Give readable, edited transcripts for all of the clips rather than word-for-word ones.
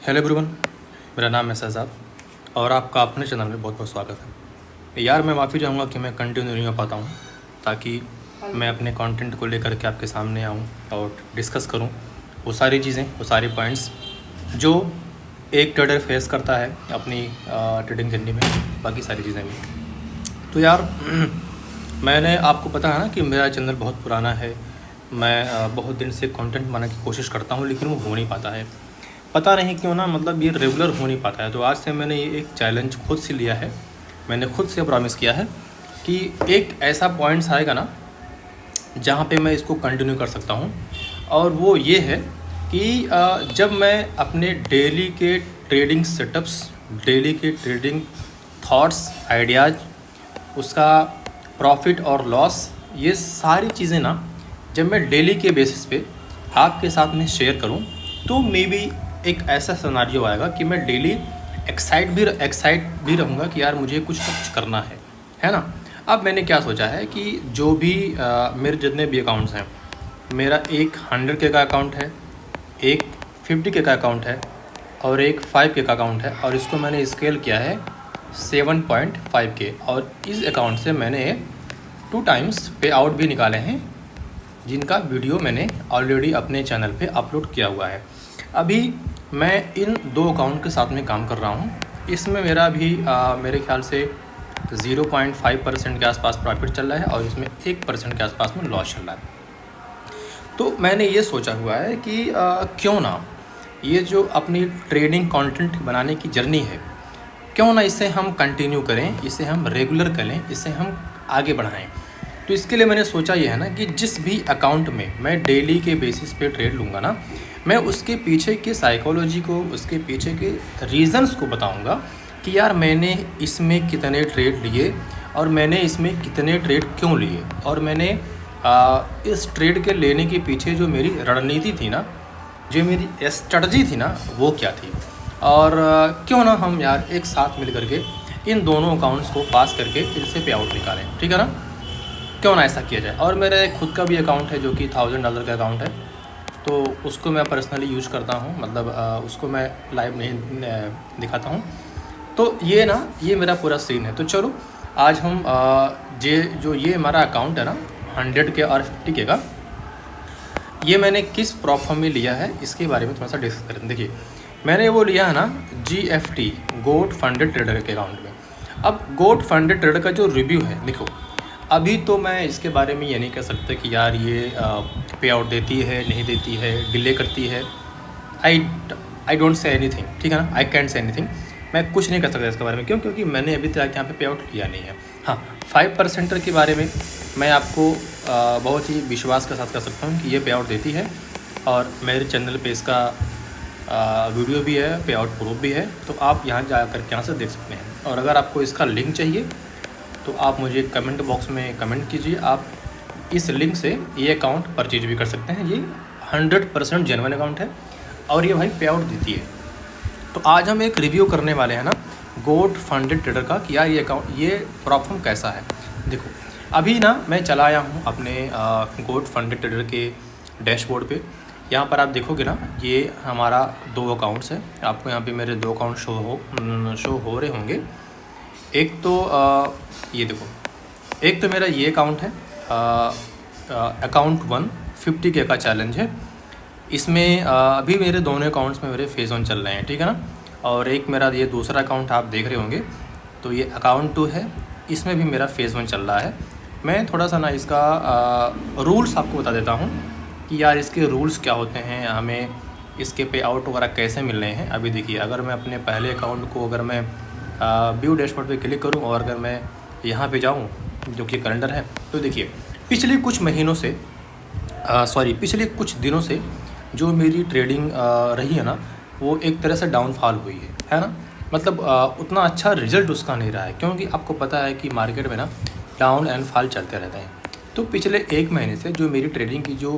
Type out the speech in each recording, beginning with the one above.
Hello everyone, मेरा नाम है शहजाद और आपका अपने चैनल में बहुत बहुत स्वागत है। यार मैं माफ़ी चाहूँगा कि मैं कंटिन्यू नहीं हो पाता हूँ, ताकि मैं अपने कंटेंट को लेकर के आपके सामने आऊँ और डिस्कस करूँ वो सारी चीज़ें, वो सारे पॉइंट्स जो एक ट्रेडर फेस करता है अपनी ट्रेडिंग जर्नी में, बाकी सारी चीज़ें भी। तो यार मैंने आपको पता है ना कि मेरा चैनल बहुत पुराना है। मैं बहुत दिन से कंटेंट बनाने की कोशिश करता हूँ, लेकिन वो हो नहीं पाता है। पता नहीं क्यों ना, मतलब ये रेगुलर हो नहीं पाता है। तो आज से मैंने ये एक चैलेंज खुद से लिया है। मैंने खुद से प्रॉमिस किया है कि एक ऐसा पॉइंट्स आएगा ना जहाँ पे मैं इसको कंटिन्यू कर सकता हूँ, और वो ये है कि जब मैं अपने डेली के ट्रेडिंग सेटअप्स, डेली के ट्रेडिंग थॉट्स, आइडियाज़, उसका प्रॉफिट और लॉस, ये सारी चीज़ें ना जब मैं डेली के बेसिस पे आपके साथ में शेयर करूं, तो मे बी एक ऐसा सिनेरियो आएगा कि मैं डेली एक्साइट भी रहूँगा कि यार मुझे कुछ करना है ना। अब मैंने क्या सोचा है कि जो भी मेरे जितने भी अकाउंट्स हैं, मेरा एक 100K का अकाउंट है, एक 50K का अकाउंट है और एक 5K का अकाउंट है, और इसको मैंने स्केल किया है 7.5K, और इस अकाउंट से मैंने 2 टाइम्स पे आउट भी निकाले हैं, जिनका वीडियो मैंने ऑलरेडी अपने चैनल पे अपलोड किया हुआ है। अभी मैं इन 2 अकाउंट के साथ में काम कर रहा हूँ। इसमें मेरा भी मेरे ख्याल से 0.5% के आसपास प्रॉफिट चल रहा है और इसमें 1% के आसपास में लॉस चल रहा है। तो मैंने ये सोचा हुआ है कि क्यों ना ये जो अपनी ट्रेडिंग कंटेंट बनाने की जर्नी है, क्यों ना इसे हम कंटिन्यू करें, इसे हम रेगुलर करें, इसे हम आगे बढ़ाएं। तो इसके लिए मैंने सोचा ये है ना कि जिस भी अकाउंट में मैं डेली के बेसिस पे ट्रेड लूँगा ना, मैं उसके पीछे की साइकोलॉजी को, उसके पीछे के रीज़न्स को बताऊँगा कि यार मैंने इसमें कितने ट्रेड लिए और मैंने इसमें कितने ट्रेड क्यों लिए, और मैंने इस ट्रेड के लेने के पीछे जो मेरी रणनीति थी ना, जो मेरी स्ट्रेटजी थी ना, वो क्या थी। और क्यों ना हम यार एक साथ मिल करके इन दोनों अकाउंट्स को पास करके इनसे पे आउट निकालें, ठीक है ना। क्यों ना ऐसा किया जाए। और मेरा एक खुद का भी अकाउंट है जो कि $1000 का अकाउंट है, तो उसको मैं पर्सनली यूज़ करता हूँ, मतलब उसको मैं लाइव नहीं दिखाता हूँ। तो ये मेरा पूरा सीन है। तो चलो आज हम ये हमारा अकाउंट है ना 100K और 50K का, ये मैंने किस प्लेटफॉर्म में लिया है इसके बारे में थोड़ा सा डिस्कस करें। देखिए मैंने वो लिया है ना GFT, गोट फंडेड ट्रेडर के अकाउंट में। अब गोट फंडेड ट्रेडर का जो रिव्यू है, देखो अभी तो मैं इसके बारे में ये नहीं कह सकता कि यार ये पे आउट देती है, नहीं देती है, डिले करती है। आई डोंट से एनीथिंग, ठीक है ना, आई कैंट से एनीथिंग। मैं कुछ नहीं कर सकता इसके बारे में। क्यों? क्योंकि मैंने अभी तक यहाँ पे आउट लिया नहीं है। हाँ, 5% के बारे में मैं आपको बहुत ही विश्वास के साथ कह सकता हूँ कि ये पे आउट देती है, और मेरे चैनल पे इसका वीडियो भी है, पे आउट प्रूफ भी है, तो आप यहाँ जा कर के यहाँ से देख सकते हैं। और अगर आपको इसका लिंक चाहिए तो आप मुझे कमेंट बॉक्स में कमेंट कीजिए। आप इस लिंक से ये अकाउंट परचेज भी कर सकते हैं। ये 100% जेन्युइन अकाउंट है और ये भाई पे आउट देती है। तो आज हम एक रिव्यू करने वाले हैं ना गोट फंडेड ट्रेडर का, कि यार ये अकाउंट, ये प्लेटफॉर्म कैसा है। देखो अभी ना मैं चला आया हूँ अपने गोट फंडेड ट्रेडर के डैशबोर्ड पे। यहाँ पर आप देखोगे ना, ये हमारा 2 अकाउंट्स है। आपको यहाँ पे मेरे 2 अकाउंट शो हो रहे होंगे। एक तो ये देखो, एक तो मेरा ये अकाउंट है अकाउंट 1 50K का चैलेंज है। इसमें अभी मेरे दोनों अकाउंट्स में मेरे फेज 1 चल रहे हैं, ठीक है ना। और एक मेरा ये दूसरा अकाउंट आप देख रहे होंगे, तो ये अकाउंट 2 है, इसमें भी मेरा फेज़ 1 चल रहा है। मैं थोड़ा सा ना इसका रूल्स आपको बता देता हूँ कि यार इसके रूल्स क्या होते हैं, हमें इसके पे आउट वगैरह कैसे मिल रहे हैं। अभी देखिए, अगर मैं अपने पहले अकाउंट को, अगर मैं व्यू डैशबोर्ड पे क्लिक करूँ और अगर मैं यहाँ पे जाऊँ जो कि कैलेंडर है, तो देखिए पिछले कुछ महीनों से पिछले कुछ दिनों से जो मेरी ट्रेडिंग रही है ना, वो एक तरह से डाउनफॉल हुई है ना। मतलब उतना अच्छा रिजल्ट उसका नहीं रहा है, क्योंकि आपको पता है कि मार्केट में ना डाउन एंड फॉल चलते रहते हैं। तो पिछले 1 महीने से जो मेरी ट्रेडिंग की जो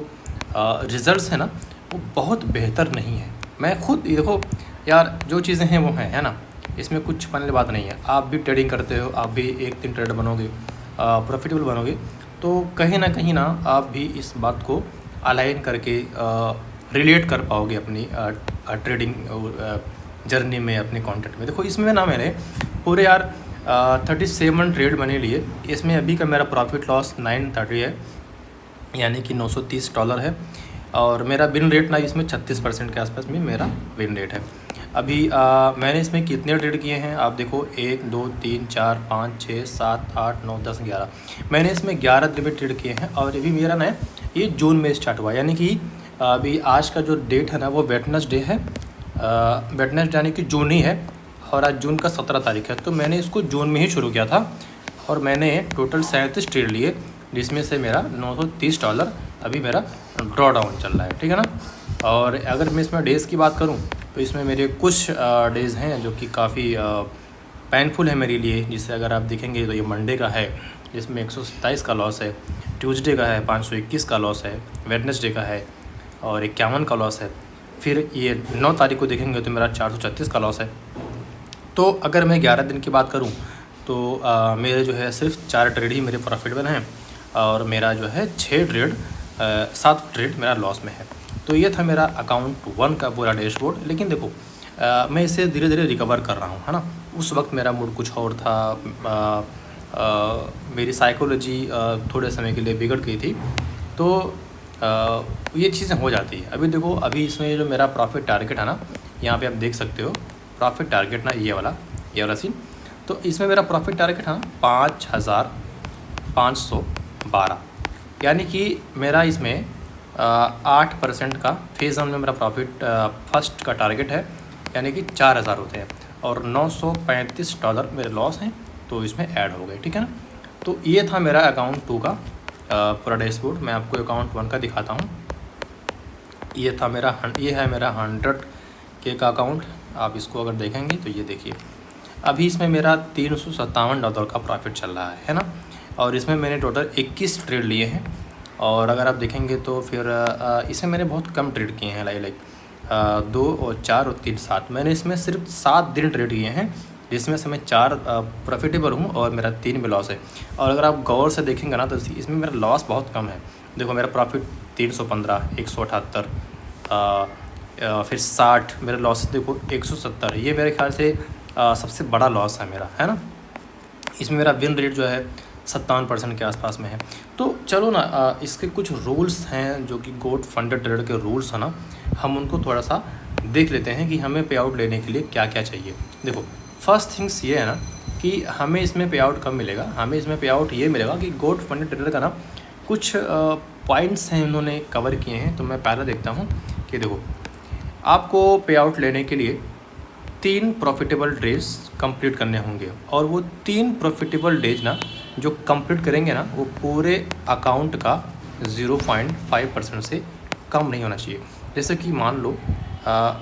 रिज़ल्ट्स हैं ना, वो बहुत बेहतर नहीं है। मैं खुद देखो यार, जो चीज़ें हैं वो हैं, है ना, इसमें कुछ छुपाने वाली बात नहीं है। आप भी ट्रेडिंग करते हो, आप भी एक दिन ट्रेडर बनोगे, प्रॉफिटेबल बनोगे, तो कहीं ना आप भी इस बात को अलाइन करके रिलेट कर पाओगे अपनी ट्रेडिंग जर्नी में, अपने कंटेंट में। देखो इसमें ना मैंने पूरे यार 37 ट्रेड मैंने लिए। इसमें अभी का मेरा प्रॉफिट लॉस 930 है, यानी कि $930 है। और मेरा विन रेट ना इसमें 36% के आसपास में मेरा विन रेट है। अभी मैंने इसमें कितने ट्रेड किए हैं आप देखो, 1 2 3 4 5 6 7 8 9 10 11, मैंने इसमें 11 दिन में ट्रेड किए हैं। और अभी मेरा ना ये जून में स्टार्ट हुआ, यानी कि अभी आज का जो डेट है ना वो वेडनेसडे है, वेडनेसडे यानी कि जून ही है, और आज जून का 17 तारीख है। तो मैंने इसको जून में ही शुरू किया था और मैंने टोटल 37 ट्रेड लिए, जिसमें से मेरा $930 अभी मेरा ड्रॉ डाउन चल रहा है, ठीक है ना। और अगर मैं इसमें डेज़ की बात करूं तो इसमें मेरे कुछ डेज़ हैं जो कि काफ़ी पेनफुल है मेरे लिए। जिससे अगर आप देखेंगे तो ये मंडे का है जिसमें 127 का लॉस है, ट्यूसडे का है 521 का लॉस है, वेडनेसडे का है और 51 का लॉस है। फिर ये 9 तारीख को देखेंगे तो मेरा 436 का लॉस है। तो अगर मैं 11 दिन की बात करूं तो मेरे जो है सिर्फ 4 ट्रेड ही मेरे प्रॉफिटेबल हैं और मेरा जो है 7 ट्रेड मेरा लॉस में है। तो ये था मेरा अकाउंट 1 का पूरा डैशबोर्ड। लेकिन देखो मैं इसे धीरे धीरे रिकवर कर रहा हूँ, है ना। उस वक्त मेरा मूड कुछ और था, मेरी साइकोलॉजी थोड़े समय के लिए बिगड़ गई थी। तो ये चीज़ें हो जाती है। अभी देखो अभी इसमें जो मेरा प्रॉफिट टारगेट है ना, यहाँ पे आप देख सकते हो प्रॉफिट टारगेट ना, ये वाला सीन। तो इसमें मेरा प्रॉफिट टारगेट है ना 5512, यानी कि मेरा इसमें 8% का फेज़ वन में मेरा प्रॉफिट फर्स्ट का टारगेट है, यानी कि 4000 होते हैं और $935 मेरे लॉस हैं, तो इसमें ऐड हो गए, ठीक है ना। तो ये था मेरा अकाउंट 2 का पूरा डैशबोर्ड। मैं आपको अकाउंट 1 का दिखाता हूँ। ये है मेरा 100K का अकाउंट। आप इसको अगर देखेंगे तो ये देखिए अभी इसमें मेरा $357 का प्रॉफिट चल रहा है ना। और इसमें मैंने टोटल 21 ट्रेड लिए हैं। और अगर आप देखेंगे तो फिर इसमें मैंने बहुत कम ट्रेड किए हैं, लाइक 2 और 4 और 3 7। मैंने इसमें सिर्फ 7 दिन ट्रेड किए हैं, जिसमें से मैं 4 प्रॉफिटेबल हूँ और मेरा 3 में लॉस है। और अगर आप गौर से देखेंगे ना तो इसमें मेरा लॉस बहुत कम है। देखो मेरा प्रॉफिट 315, 178, फिर 60, मेरा लॉस देखो 170। ये मेरे ख्याल से सबसे बड़ा लॉस है मेरा, है ना। इसमें मेरा विन रेट जो है 57% के आसपास में है। तो चलो ना इसके कुछ रूल्स हैं जो कि गोट फंडेड ट्रेडर के रूल्स हैं ना, हम उनको थोड़ा सा देख लेते हैं कि हमें पे आउट लेने के लिए क्या क्या चाहिए। देखो फर्स्ट थिंग्स ये है ना कि हमें इसमें पे आउट कब मिलेगा। हमें इसमें पे आउट ये मिलेगा कि गोट फंडेड ट्रेडर का ना कुछ पॉइंट्स हैं उन्होंने कवर किए हैं। तो मैं पहले देखता हूँ कि देखो आपको पे आउट लेने के लिए 3 प्रॉफिटेबल डेज कंप्लीट करने होंगे, और वो 3 प्रॉफिटेबल डेज ना जो कंप्लीट करेंगे ना वो पूरे अकाउंट का 0.5% से कम नहीं होना चाहिए। जैसे कि मान लो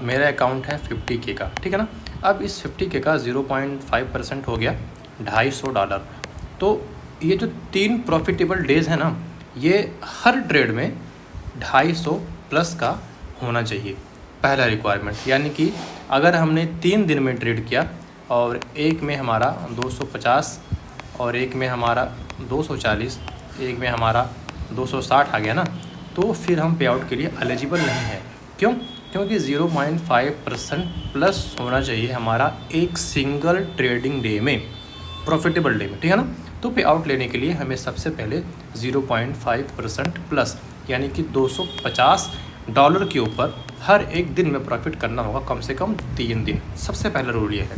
मेरा अकाउंट है 50K का, ठीक है ना। अब इस 50K का 0.5% हो गया $250। तो ये जो 3 प्रॉफिटेबल डेज है ना, ये हर ट्रेड में 250 प्लस का होना चाहिए, पहला रिक्वायरमेंट। यानी कि अगर हमने 3 दिन में ट्रेड किया और एक में हमारा 250 और एक में हमारा 240, एक में हमारा 260 आ गया ना, तो फिर हम पे आउट के लिए एलिजिबल नहीं है। क्यों? क्योंकि 0.5% प्लस होना चाहिए हमारा एक सिंगल ट्रेडिंग डे में, प्रॉफिटेबल डे में, ठीक है ना। तो पे आउट लेने के लिए हमें सबसे पहले 0.5% प्लस यानी कि $250 के ऊपर हर एक दिन में प्रॉफिट करना होगा, कम से कम 3 दिन। सबसे पहला रूल ये है।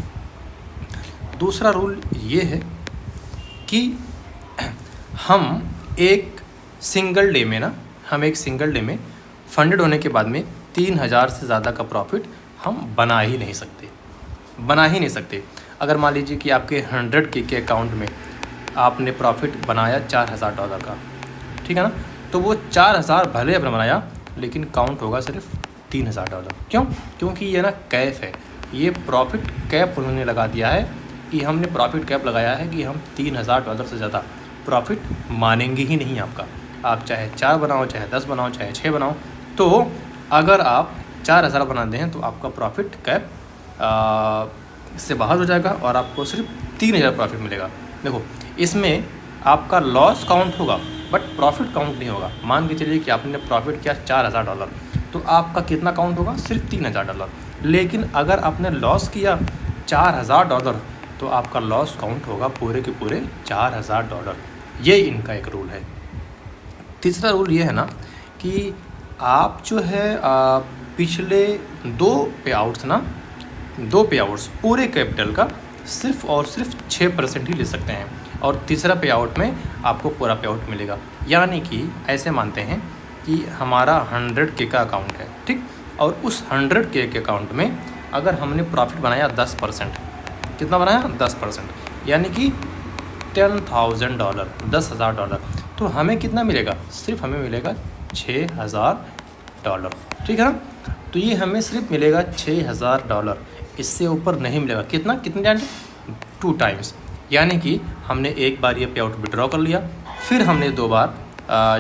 दूसरा रूल ये है कि हम एक सिंगल डे में फंडेड होने के बाद में 3000 से ज़्यादा का प्रॉफिट हम बना ही नहीं सकते। अगर मान लीजिए कि आपके 100K के अकाउंट में आपने प्रॉफिट बनाया $4000 का, ठीक है ना, तो वो 4000 भले आपने बनाया लेकिन काउंट होगा सिर्फ $3000। क्यों? क्योंकि ये ना कैप है, ये प्रॉफिट कैप उन्होंने लगा दिया है कि हमने प्रॉफिट कैप लगाया है कि हम $3000 से ज़्यादा प्रॉफिट मानेंगे ही नहीं आपका। आप चाहे 4 बनाओ, चाहे 10 बनाओ, चाहे 6 बनाओ, तो अगर आप 4000 बनाते हैं तो आपका प्रॉफिट कैप से बाहर हो जाएगा और आपको सिर्फ 3000 प्रॉफिट मिलेगा। देखो इसमें आपका लॉस काउंट होगा बट प्रॉफिट काउंट नहीं होगा। मान के चलिए कि आपने प्रॉफिट किया $4000, तो आपका कितना काउंट होगा? सिर्फ $3000। लेकिन अगर आपने लॉस किया $4000 तो आपका लॉस काउंट होगा पूरे के पूरे $4000। ये इनका एक रूल है। तीसरा रूल ये है ना कि आप जो है पिछले 2 पे आउट्स पूरे कैपिटल का सिर्फ और सिर्फ 6% ही ले सकते हैं, और तीसरा पे आउट में आपको पूरा पे आउट मिलेगा। यानी कि ऐसे मानते हैं कि हमारा 100K का अकाउंट है, ठीक, और उस 100K के अकाउंट में अगर हमने प्रॉफिट बनाया 10%, कितना बनाया 10%, यानी कि $10,000, $10,000, तो हमें कितना मिलेगा, सिर्फ हमें मिलेगा $6,000, ठीक है ना। तो ये हमें सिर्फ मिलेगा $6,000, इससे ऊपर नहीं मिलेगा। कितने टाइम, 2 टाइम्स, यानी कि हमने एक बार ये पे आउट विड्रॉ कर लिया, फिर हमने 2 बार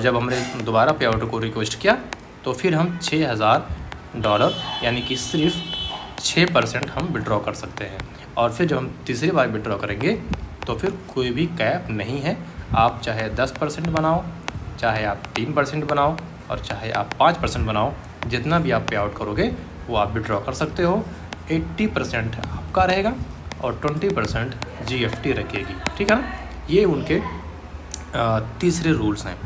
जब हमने दोबारा पे आउट को रिक्वेस्ट किया तो फिर हम $6,000 यानी कि सिर्फ 6% हम विड्रॉ कर सकते हैं। और फिर जब हम तीसरी बार विड्रॉ करेंगे तो फिर कोई भी कैप नहीं है, आप चाहे 10% बनाओ, चाहे आप 3% बनाओ, और चाहे आप 5% बनाओ, जितना भी आप पे आउट करोगे वो आप विड्रॉ कर सकते हो। 80% आपका रहेगा और 20% GST रखेगी, ठीक है ना। ये उनके तीसरे रूल्स हैं,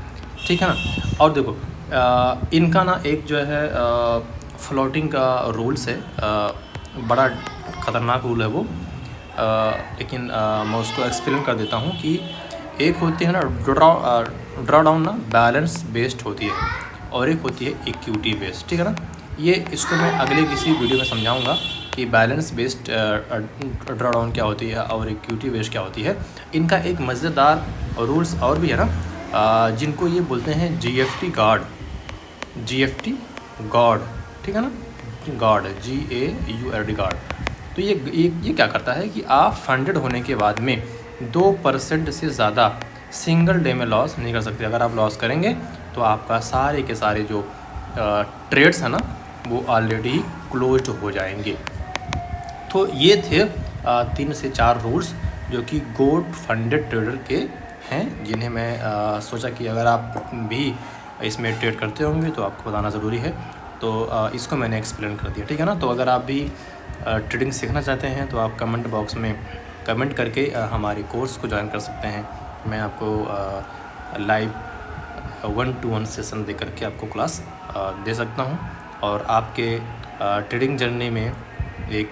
ठीक है ना। और देखो इनका ना एक जो है फ्लोटिंग का रूल्स है, बड़ा ख़तरनाक रूल है वो, लेकिन मैं उसको एक्सप्लेन कर देता हूँ कि एक होती है ना ड्रॉ डाउन ना बैलेंस बेस्ड होती है, और एक होती है इक्विटी बेस्ड, ठीक है ना। ये इसको मैं अगले किसी वीडियो में समझाऊंगा कि बैलेंस बेस्ड ड्रॉ डाउन क्या होती है और इक्विटी बेस्ड क्या होती है। इनका एक मज़ेदार रूल्स और भी है ना, जिनको ये बोलते हैं GFT गार्ड, ठीक है ना, गार्ड GAURD गार्ड। तो ये क्या करता है कि आप फंडेड होने के बाद में 2% से ज़्यादा सिंगल डे में लॉस नहीं कर सकते। अगर आप लॉस करेंगे तो आपका सारे के सारे जो ट्रेड्स हैं ना वो ऑलरेडी क्लोज्ड हो जाएंगे। तो ये थे 3 से 4 रूल्स जो कि गोल्ड फंडेड ट्रेडर के हैं, जिन्हें मैं सोचा कि अगर आप भी इसमें ट्रेड करते होंगे तो आपको बताना ज़रूरी है। तो इसको मैंने एक्सप्लेन कर दिया, ठीक है ना। तो अगर आप भी ट्रेडिंग सीखना चाहते हैं तो आप कमेंट बॉक्स में कमेंट करके हमारे कोर्स को ज्वाइन कर सकते हैं। मैं आपको लाइव 1-to-1 सेशन दे करके आपको क्लास दे सकता हूं, और आपके ट्रेडिंग जर्नी में एक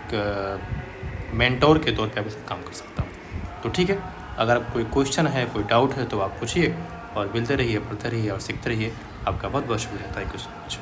मेंटोर के तौर पे आपके साथ काम कर सकता हूं। तो ठीक है, अगर कोई क्वेश्चन है, कोई डाउट है तो आप पूछिए, और मिलते रहिए, पढ़ते रहिए और सीखते रहिए। आपका बहुत बहुत शुक्रिया। Thank you so much.